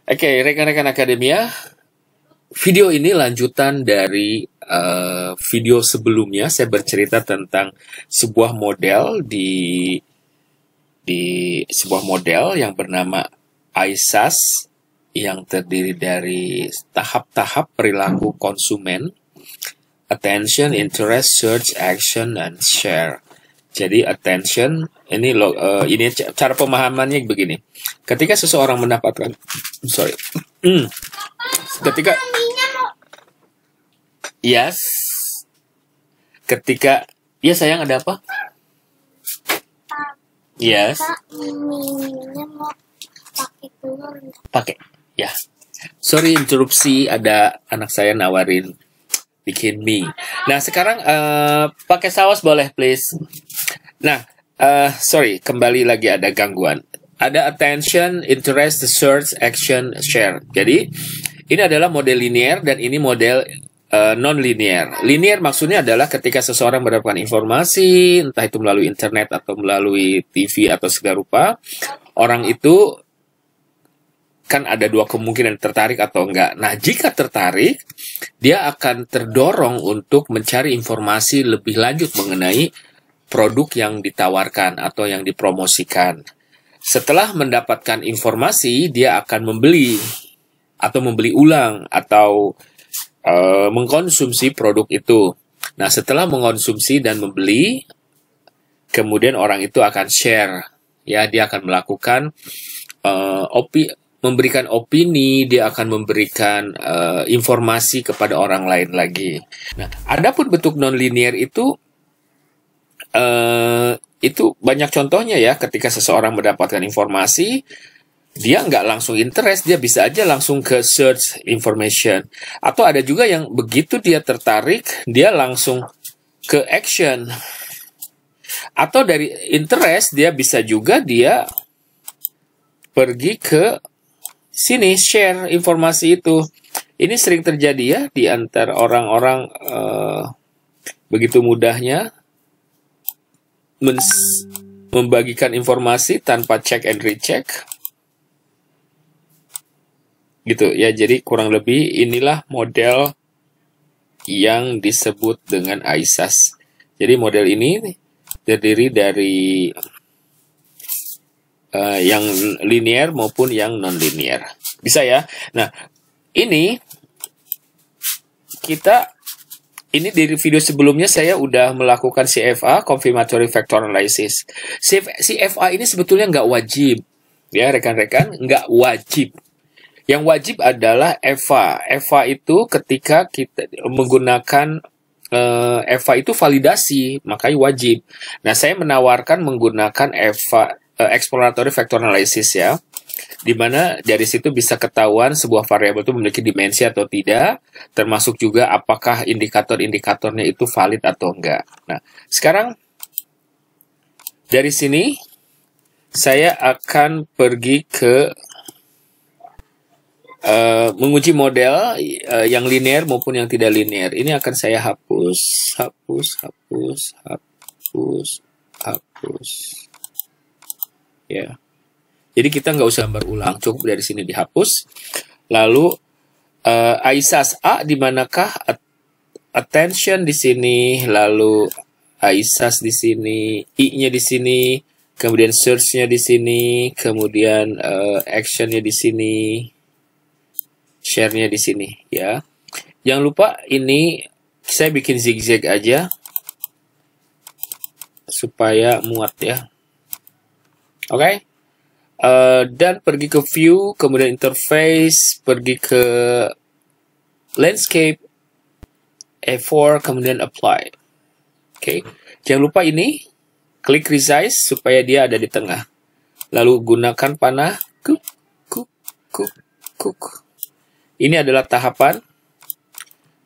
Oke, rekan-rekan akademia, video ini lanjutan dari video sebelumnya. Saya bercerita tentang sebuah model di sebuah model yang bernama ISAS yang terdiri dari tahap-tahap perilaku konsumen: attention, interest, search, action, and share. Jadi attention ini cara pemahamannya begini. Ketika seseorang mendapatkan ketika yes, ketika ya sayang, ada apa? Yes. Pakai. Ya. Sorry interupsi, ada anak saya nawarin bikin mie. Nah, sekarang pakai saus boleh please. Nah, sorry, kembali lagi ada gangguan. Ada attention, interest, search, action, share. Jadi, ini adalah model linear dan ini model non-linear. Linear maksudnya adalah ketika seseorang mendapatkan informasi, entah itu melalui internet atau melalui TV atau segala rupa, orang itu kan ada dua kemungkinan, tertarik atau enggak. Nah, jika tertarik, dia akan terdorong untuk mencari informasi lebih lanjut mengenai produk yang ditawarkan atau yang dipromosikan. Setelah mendapatkan informasi, dia akan membeli atau membeli ulang atau mengkonsumsi produk itu. Nah, setelah mengkonsumsi dan membeli, kemudian orang itu akan share. Ya, dia akan melakukan memberikan opini, dia akan memberikan informasi kepada orang lain lagi. Nah, adapun bentuk non-linear itu banyak contohnya ya. Ketika seseorang mendapatkan informasi, dia nggak langsung interest, dia bisa aja langsung ke search information. Atau ada juga yang begitu dia tertarik, dia langsung ke action. Atau dari interest, dia bisa juga dia pergi ke sini, share informasi itu. Ini sering terjadi ya di antara orang-orang begitu mudahnya membagikan informasi tanpa check and recheck. Gitu ya, jadi kurang lebih inilah model yang disebut dengan ISAS. Jadi model ini terdiri dari yang linear maupun yang non-linear. Bisa ya? Nah, ini dari video sebelumnya saya udah melakukan CFA, Confirmatory Factor Analysis. CFA ini sebetulnya nggak wajib. Ya, rekan-rekan, nggak wajib. Yang wajib adalah EVA. EVA itu ketika kita menggunakan EVA itu validasi, makanya wajib. Nah, saya menawarkan menggunakan EVA, Exploratory Factor Analysis ya, dimana dari situ bisa ketahuan sebuah variabel itu memiliki dimensi atau tidak, termasuk juga apakah indikator-indikatornya itu valid atau enggak. Nah, sekarang dari sini saya akan pergi ke menguji model yang linear maupun yang tidak linear. Ini akan saya hapus. Ya. Jadi kita nggak usah berulang, cukup dari sini dihapus. Lalu ISAS A di manakah? Attention di sini, lalu ISAS di sini, I-nya di sini, kemudian search-nya di sini, kemudian action-nya di sini, share-nya di sini ya. Jangan lupa ini saya bikin zigzag aja supaya muat ya. Oke. Dan pergi ke view, kemudian interface, pergi ke landscape, A4, kemudian apply. Oke. Jangan lupa ini klik resize supaya dia ada di tengah. Lalu gunakan panah kuk. Ini adalah tahapan.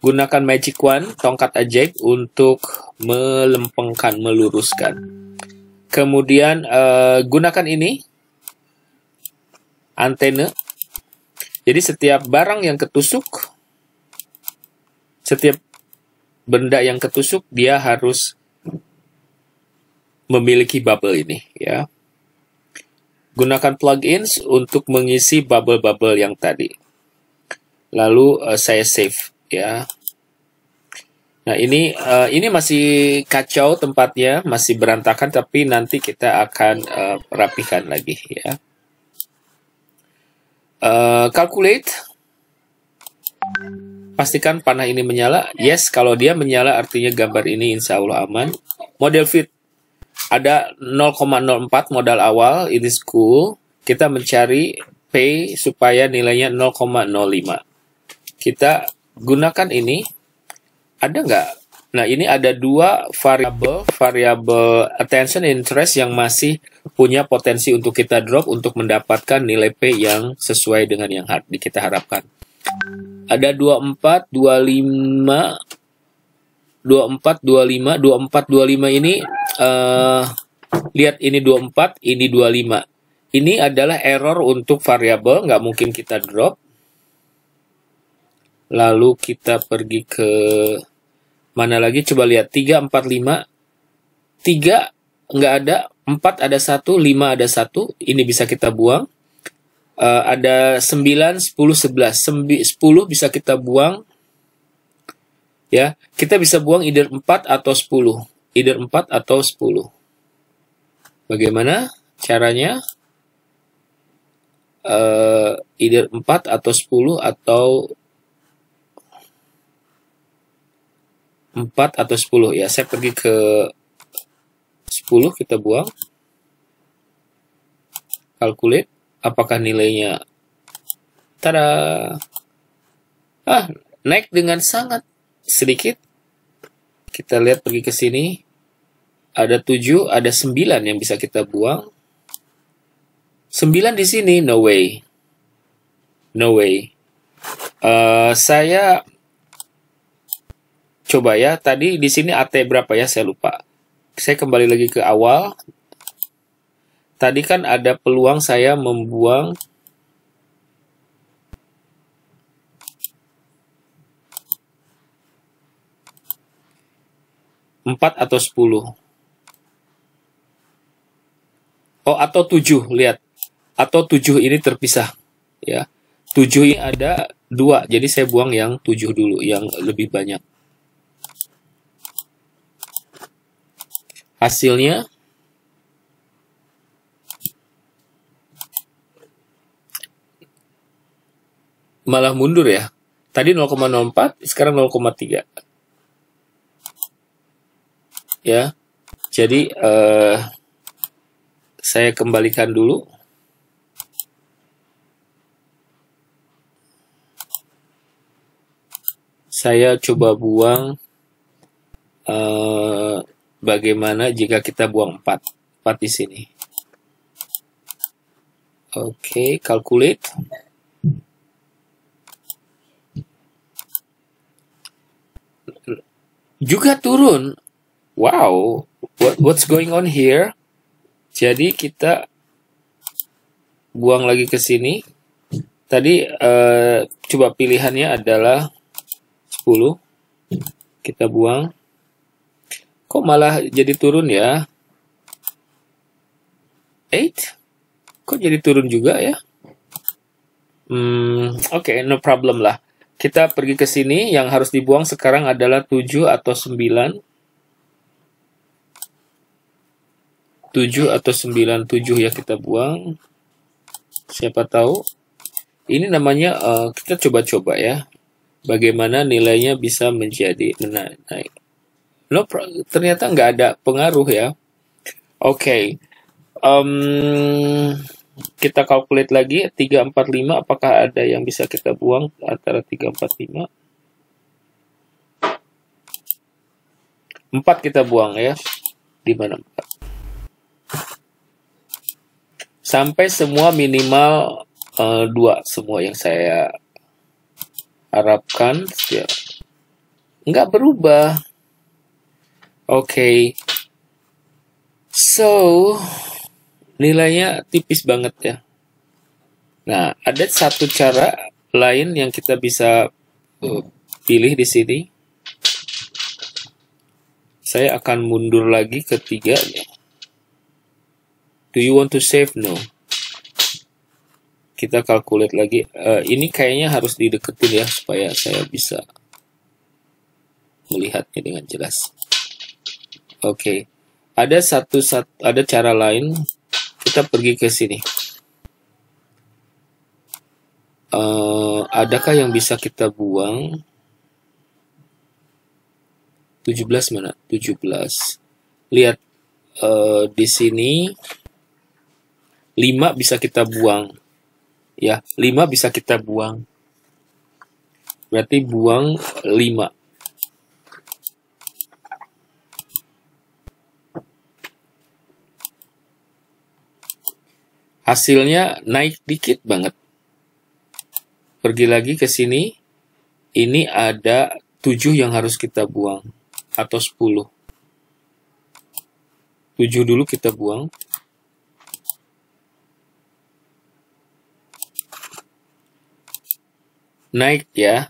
Gunakan magic wand, tongkat ajaib untuk melempengkan, meluruskan. Kemudian gunakan ini antena. Jadi setiap barang yang ketusuk, setiap benda yang ketusuk, dia harus memiliki bubble ini ya. Gunakan plugins untuk mengisi bubble-bubble yang tadi. Lalu saya save ya. Nah, ini masih kacau tempatnya, masih berantakan, tapi nanti kita akan rapikan lagi ya. Calculate. Pastikan panah ini menyala. Yes, kalau dia menyala artinya gambar ini insya Allah aman. Model fit. Ada 0,04 modal awal, ini cool. Kita mencari P supaya nilainya 0,05. Kita gunakan ini. Ada nggak? Nah, ini ada dua variabel attention interest yang masih punya potensi untuk kita drop untuk mendapatkan nilai P yang sesuai dengan yang kita harapkan. Ada 24, 25, 24, 25, 24, 25 ini, lihat ini 24, ini 25. Ini adalah error untuk variabel, nggak mungkin kita drop. Lalu kita pergi ke mana lagi? Coba lihat 3, 4, 5. 3 nggak ada, 4 ada 1, 5 ada 1. Ini bisa kita buang. Ada 9, 10, 11. 10 bisa kita buang. Ya, kita bisa buang either 4 atau 10. Either 4 atau 10. Bagaimana caranya? Either 4 atau 10 atau 4 atau 10 ya. Saya pergi ke 10, kita buang. Calculate. Apakah nilainya? Tada! Naik dengan sangat sedikit. Kita lihat pergi ke sini. Ada 7, ada 9 yang bisa kita buang. 9 di sini, no way. No way. Saya coba ya, tadi di sini AT berapa ya, saya lupa. Saya kembali lagi ke awal. Tadi kan ada peluang saya membuang 4 atau 10. Oh, atau 7, lihat. Atau 7 ini terpisah. Ya. 7 ini ada 2, jadi saya buang yang 7 dulu, yang lebih banyak. Hasilnya malah mundur ya. Tadi 0,04, sekarang 0,3. Ya. Jadi saya kembalikan dulu. Saya coba buang bagaimana jika kita buang 4 di sini. Oke, calculate. Juga turun. Wow, what's going on here? Jadi kita buang lagi ke sini. Tadi coba pilihannya adalah 10. Kita buang. Kok malah jadi turun ya? 8? Kok jadi turun juga ya? Oke, no problem lah. Kita pergi ke sini. Yang harus dibuang sekarang adalah 7 atau 9. 7 atau 9. 7 ya kita buang. Siapa tahu. Ini namanya, kita coba-coba ya. Bagaimana nilainya bisa menjadi naik. No, ternyata nggak ada pengaruh ya. Oke. Kita calculate lagi. 3, 4, 5. Apakah ada yang bisa kita buang antara 3, 4, 5? 4 kita buang ya. Di mana 4? Sampai semua minimal 2. Semua yang saya harapkan. Ya. Nggak berubah. Oke. So, nilainya tipis banget ya. Nah, ada satu cara lain yang kita bisa pilih di sini. Saya akan mundur lagi ke 3. Do you want to save? No. Kita calculate lagi. Ini kayaknya harus dideketin ya supaya saya bisa melihatnya dengan jelas. Oke. Ada ada cara lain. Kita pergi ke sini. Adakah yang bisa kita buang? 17 mana? 17. Lihat di sini 5 bisa kita buang. Ya, 5 bisa kita buang. Berarti buang 5. Hasilnya naik dikit banget. Pergi lagi ke sini. Ini ada 7 yang harus kita buang. Atau 10. 7 dulu kita buang. Naik ya.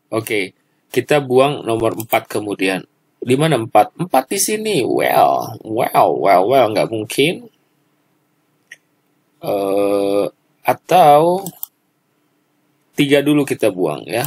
Oke. Kita buang nomor 4 kemudian. Di mana 4? 4 di sini. Well. Nggak mungkin. Atau 3 dulu kita buang ya.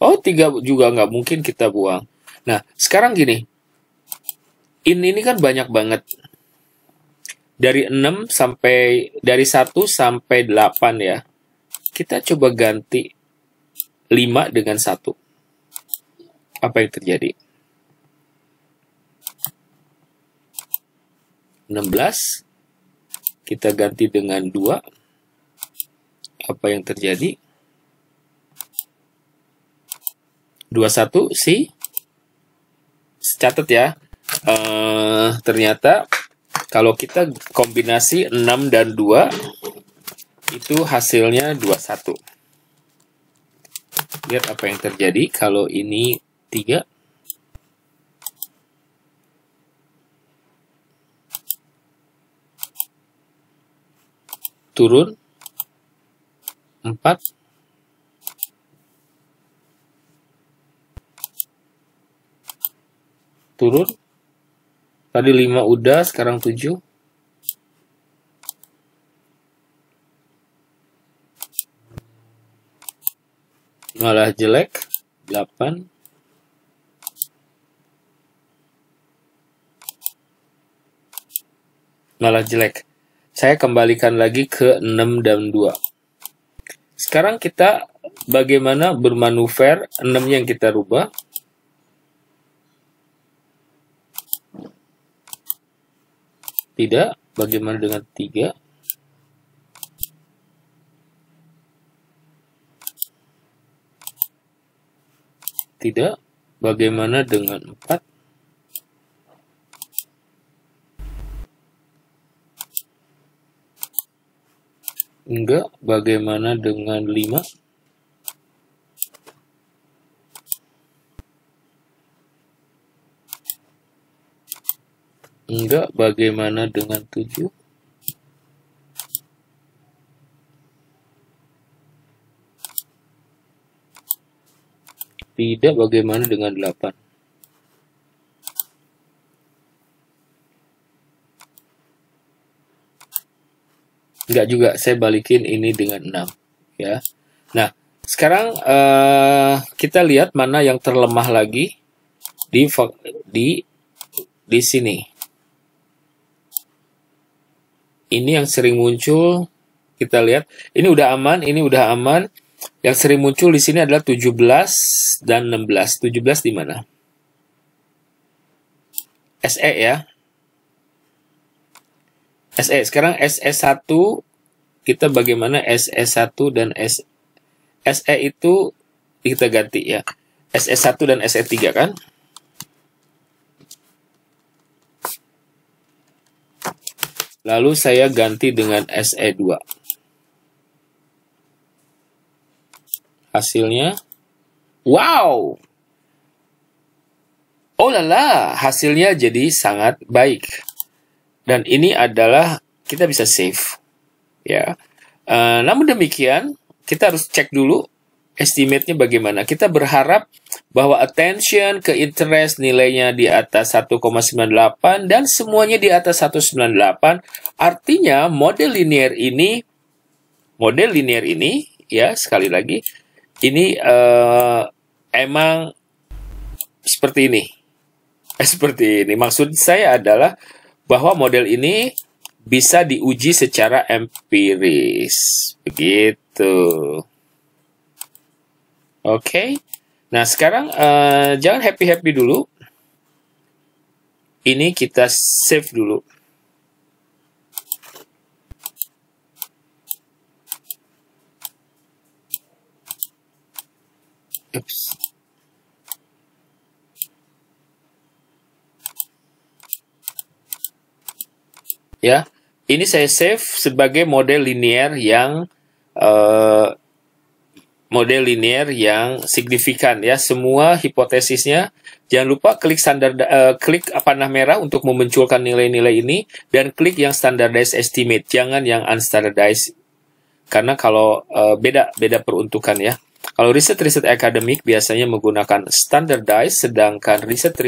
Oh, 3 juga nggak mungkin kita buang. Nah, sekarang gini. Ini kan banyak banget. Dari 1 sampai 8 ya. Kita coba ganti 5 dengan 1. Apa yang terjadi? 16. Kita ganti dengan 2. Apa yang terjadi? 21 sih. Catat ya. Ternyata kalau kita kombinasi 6 dan 2 itu hasilnya 21. Lihat apa yang terjadi kalau ini 3. Turun 4. Turun. Tadi 5 udah, sekarang 7. Malah jelek. 8. Malah jelek. Saya kembalikan lagi ke 6 dan 2. Sekarang kita bagaimana bermanuver 6-nya yang kita rubah. Tidak. Bagaimana dengan 3? Tidak. Bagaimana dengan 4? Enggak. Bagaimana dengan 5? Enggak. Bagaimana dengan 7? Tidak. Bagaimana dengan 8? Enggak juga. Saya balikin ini dengan 6. Ya. Nah, sekarang kita lihat mana yang terlemah lagi di sini. Ini yang sering muncul. Kita lihat. Ini udah aman. Ini udah aman. Yang sering muncul di sini adalah 17 dan 16. 17 di mana? SE ya. SE. Sekarang SE1 kita bagaimana SE1 dan SE itu kita ganti ya. SE1 dan SE3 kan? Lalu saya ganti dengan SE2. Hasilnya, wow! Oh lala, hasilnya jadi sangat baik. Dan ini adalah, kita bisa save. Ya. Namun demikian, kita harus cek dulu estimate-nya bagaimana. Kita berharap bahwa attention ke interest nilainya di atas 1,98 dan semuanya di atas 1,98. Artinya model linear ini model linear ini, ya sekali lagi, ini emang seperti ini. Seperti ini. Maksud saya adalah bahwa model ini bisa diuji secara empiris. Begitu. Oke. Nah, sekarang jangan happy-happy dulu. Ini kita save dulu. Oops. Ya, ini saya save sebagai model linear yang signifikan ya. Semua hipotesisnya jangan lupa klik klik panah merah untuk memunculkan nilai-nilai ini dan klik yang standardized estimate, jangan yang unstandardized. Karena kalau beda peruntukan ya. Kalau riset akademik biasanya menggunakan standardized, sedangkan riset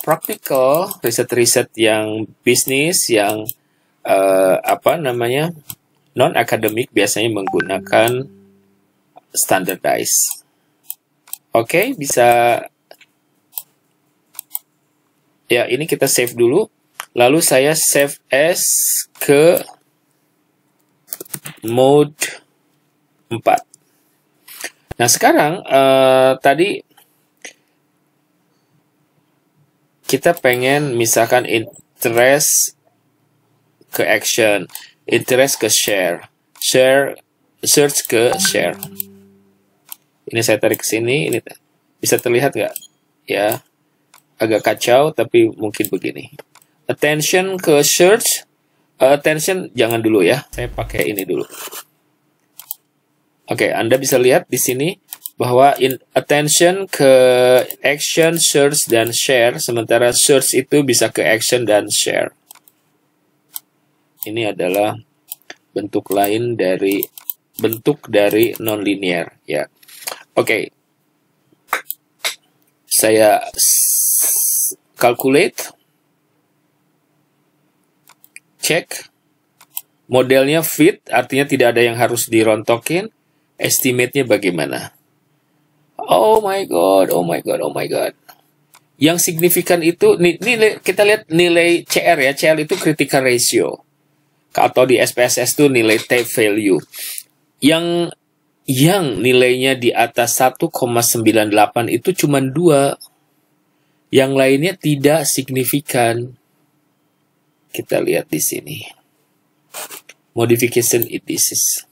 practical, riset yang bisnis, yang non akademik biasanya menggunakan standardized. Oke, bisa ya. Ini kita save dulu. Lalu saya save as ke mode 4. Nah, sekarang tadi kita pengen misalkan interest ke action, interest ke share, search ke share. Ini saya tarik ke sini, ini bisa terlihat nggak? Ya, agak kacau, tapi mungkin begini. Attention ke search, attention jangan dulu ya, saya pakai ini dulu. Oke, Anda bisa lihat di sini bahwa attention ke action, search, dan share, sementara search itu bisa ke action dan share. Ini adalah bentuk lain dari nonlinear ya. Oke. Saya calculate, cek, modelnya fit, artinya tidak ada yang harus dirontokin. Estimate-nya bagaimana? Oh my god. Yang signifikan itu, kita lihat nilai CR ya. CR itu critical ratio. Atau di SPSS itu nilai T value. Yang nilainya di atas 1,98 itu cuma 2. Yang lainnya tidak signifikan. Kita lihat di sini. Modification indices.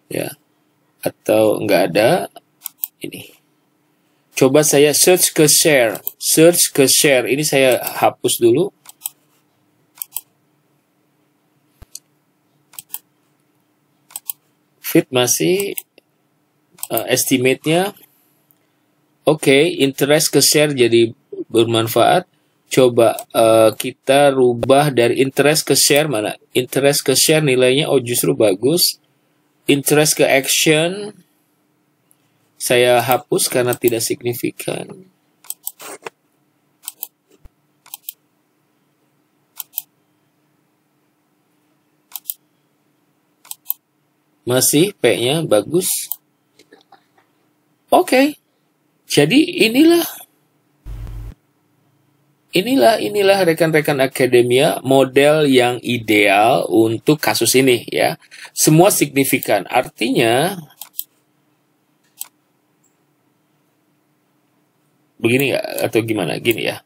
Ya, atau nggak ada ini. Coba saya search ke share, ini saya hapus dulu. Fit masih, estimate-nya oke. Interest ke share jadi bermanfaat. Coba kita rubah dari interest ke share, mana interest ke share nilainya justru bagus. Interest ke action saya hapus karena tidak signifikan. Masih P-nya bagus. Oke. Jadi inilah rekan-rekan akademia model yang ideal untuk kasus ini ya. Semua signifikan. Artinya begini nggak atau gimana? Gini ya.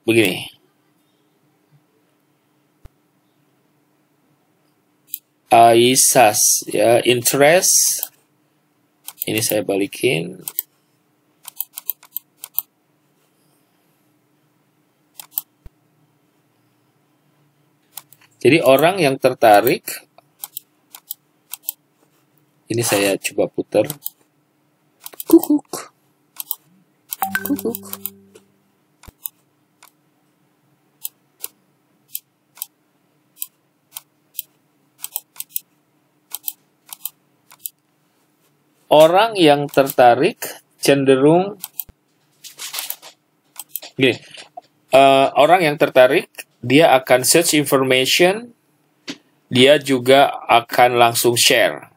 Begini. ISAS ya, interest. Ini saya balikin. Jadi orang yang tertarik, ini saya coba putar. Kukuk. Orang yang tertarik cenderung gini. Orang yang tertarik dia akan search information, dia juga akan langsung share.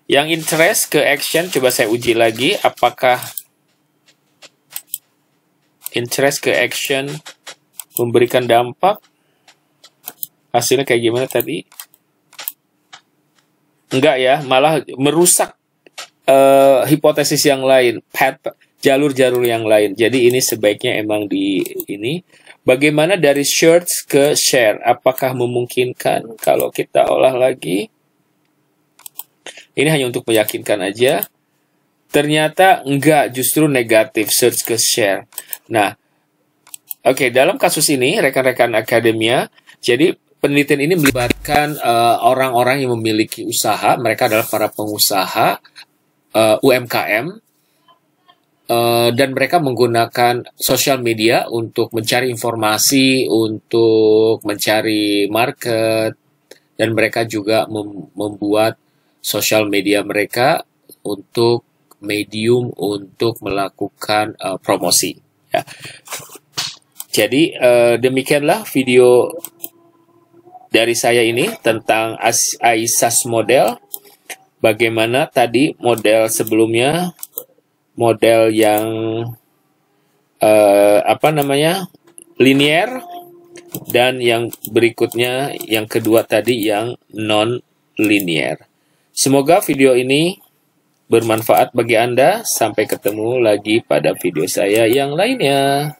Yang interest ke action, coba saya uji lagi, apakah interest ke action memberikan dampak? Hasilnya kayak gimana tadi? Enggak ya, malah merusak hipotesis yang lain, jalur-jalur yang lain. Jadi ini sebaiknya emang di ini. Bagaimana dari search ke share? Apakah memungkinkan kalau kita olah lagi? Ini hanya untuk meyakinkan aja. Ternyata enggak, justru negatif search ke share. Nah, oke, dalam kasus ini rekan-rekan akademia, jadi penelitian ini melibatkan orang-orang yang memiliki usaha, mereka adalah para pengusaha UMKM, dan mereka menggunakan sosial media untuk mencari informasi, untuk mencari market, dan mereka juga membuat sosial media mereka untuk medium untuk melakukan promosi. Ya. Jadi demikianlah video dari saya ini tentang ISAS model. Bagaimana tadi model sebelumnya, model yang linear, dan yang berikutnya yang kedua tadi yang non-linear. Semoga video ini bermanfaat bagi Anda. Sampai ketemu lagi pada video saya yang lainnya.